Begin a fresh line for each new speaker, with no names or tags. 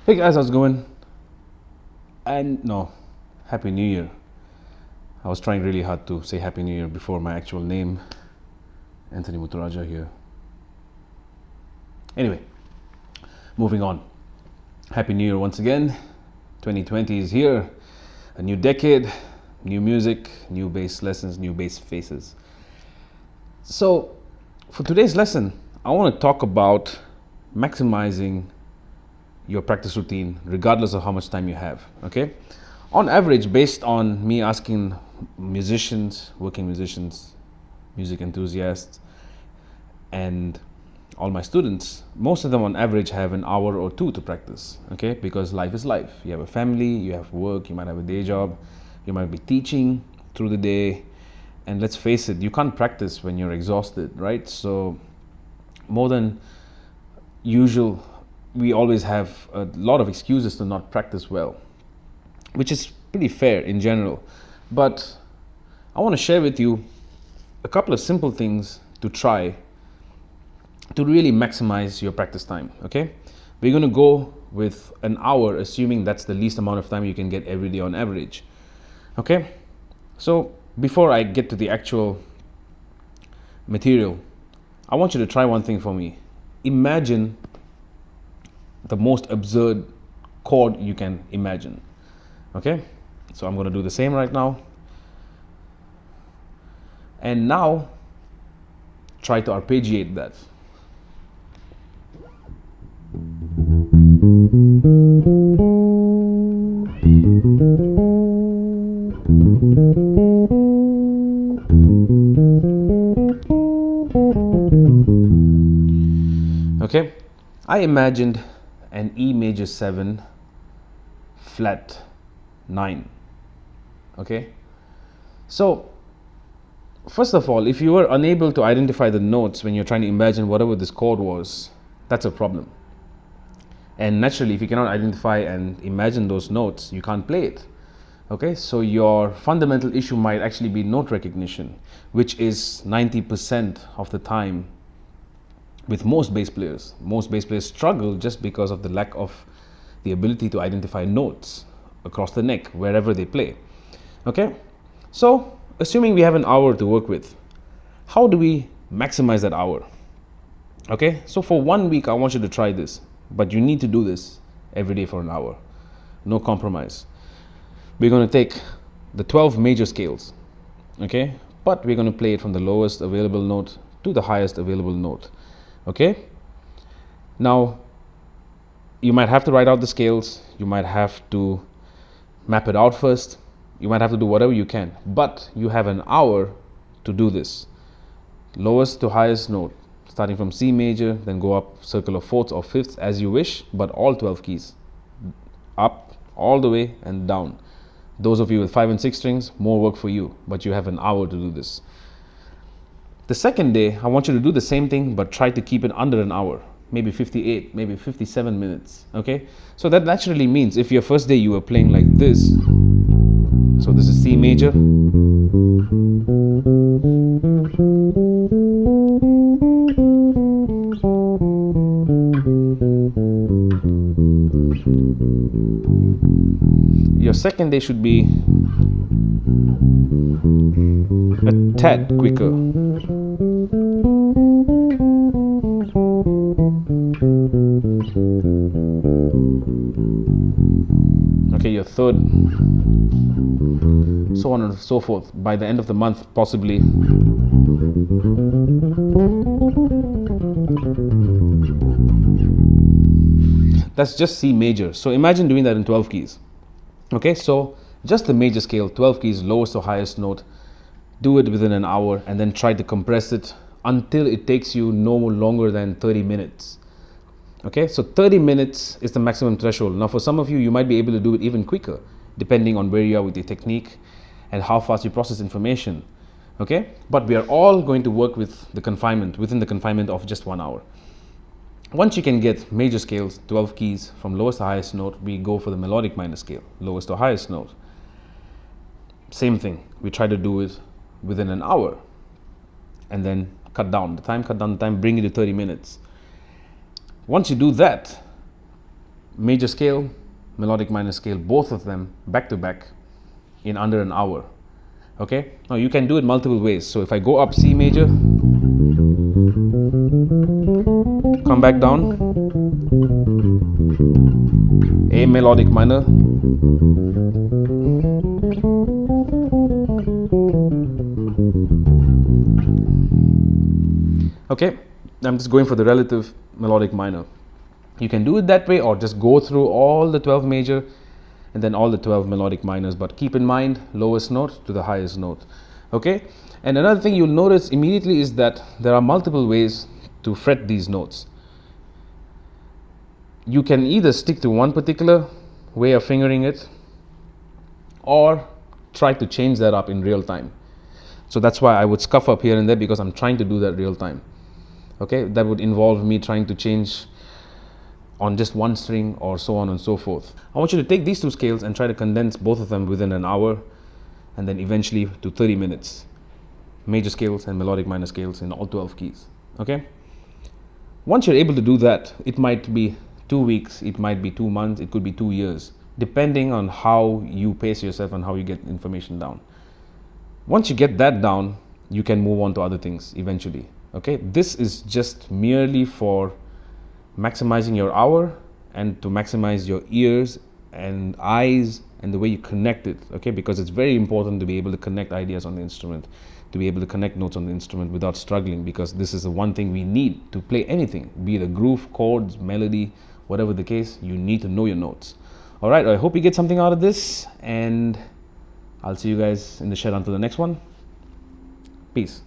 Hey guys, how's it going? And no, Happy New Year. I was trying really hard to say Happy New Year before my actual name. Anthony Muthurajah here. Anyway, moving on. Happy New Year once again. 2020 is here. A new decade, new music, new bass lessons, new bass faces. So, for today's lesson, I want to talk about maximizing your practice routine regardless of how much time you have. Okay, on average, based on me asking musicians, working musicians, music enthusiasts, and all my students, most of them on average have an hour or two to practice. Okay, because life is life. You have a family, you have work, you might have a day job, you might be teaching through the day, and let's face it, you can't practice when you're exhausted, right? So more than usual, we always have a lot of excuses to not practice well, which is pretty fair in general. But I want to share with you a couple of simple things to try to really maximize your practice time. Okay, we're going to go with an hour, assuming that's the least amount of time you can get every day on average. Okay, so before I get to the actual material, I want you to try one thing for me. Imagine the most absurd chord you can imagine. Okay, so I'm going to do the same right now. And now try to arpeggiate that. Okay, I imagined an E major 7 flat 9. Okay, so first of all, if you were unable to identify the notes when you're trying to imagine whatever this chord was, that's a problem. And naturally, if you cannot identify and imagine those notes, you can't play it. Okay, so your fundamental issue might actually be note recognition, which is 90% of the time with most bass players. Most bass players struggle just because of the lack of the ability to identify notes across the neck wherever they play. Okay, so assuming we have an hour to work with, how do we maximize that hour? Okay, so for 1 week, I want you to try this, but you need to do this every day for an hour. No compromise. We're going to take the 12 major scales, okay, but we're going to play it from the lowest available note to the highest available note. Okay, now you might have to write out the scales, you might have to map it out first, you might have to do whatever you can, but you have an hour to do this. Lowest to highest note, starting from C major, then go up circle of fourths or fifths as you wish, but all 12 keys, up all the way and down. Those of you with 5 and 6 strings, more work for you, but you have an hour to do this. The second day, I want you to do the same thing, but try to keep it under an hour, maybe 58, maybe 57 minutes, okay? So that naturally means if your first day you were playing like this, so this is C major, your second day should be a tad quicker. Okay, your third. so on and so forth. By the end of the month, possibly. That's just C major. So imagine doing that in 12 keys. Okay, so just the major scale, 12 keys, lowest or highest note. Do it within an hour and then try to compress it until it takes you no longer than 30 minutes. Okay, so 30 minutes is the maximum threshold. Now for some of you, you might be able to do it even quicker, depending on where you are with your technique and how fast you process information. Okay, but we are all going to work with the confinement, within the confinement of just 1 hour. Once you can get major scales, 12 keys, from lowest to highest note, we go for the melodic minor scale, lowest to highest note. Same thing, we try to do it within an hour and then cut down the time, bring it to 30 minutes. Once you do that, major scale, melodic minor scale, both of them back to back in under an hour. Okay, now you can do it multiple ways. So if I go up C major, come back down, A melodic minor, okay, I'm just going for the relative melodic minor. You can do it that way or just go through all the 12 major and then all the 12 melodic minors, but keep in mind lowest note to the highest note. Okay, and another thing you'll notice immediately is that there are multiple ways to fret these notes. You can either stick to one particular way of fingering it or try to change that up in real time. So that's why I would scuff up here and there, because I'm trying to do that real time. Okay, that would involve me trying to change on just one string or so on and so forth. I want you to take these two scales and try to condense both of them within an hour and then eventually to 30 minutes. Major scales and melodic minor scales in all 12 keys. Okay? Once you're able to do that, it might be 2 weeks, it might be 2 months, it could be 2 years, depending on how you pace yourself and how you get information down. Once you get that down, you can move on to other things eventually. Okay? This is just merely for maximizing your hour and to maximize your ears and eyes and the way you connect it. Okay? Because it's very important to be able to connect ideas on the instrument, to be able to connect notes on the instrument without struggling, because this is the one thing we need to play anything, be it a groove, chords, melody, whatever the case. You need to know your notes. All right, I hope you get something out of this, and I'll see you guys in the shed until the next one. Peace.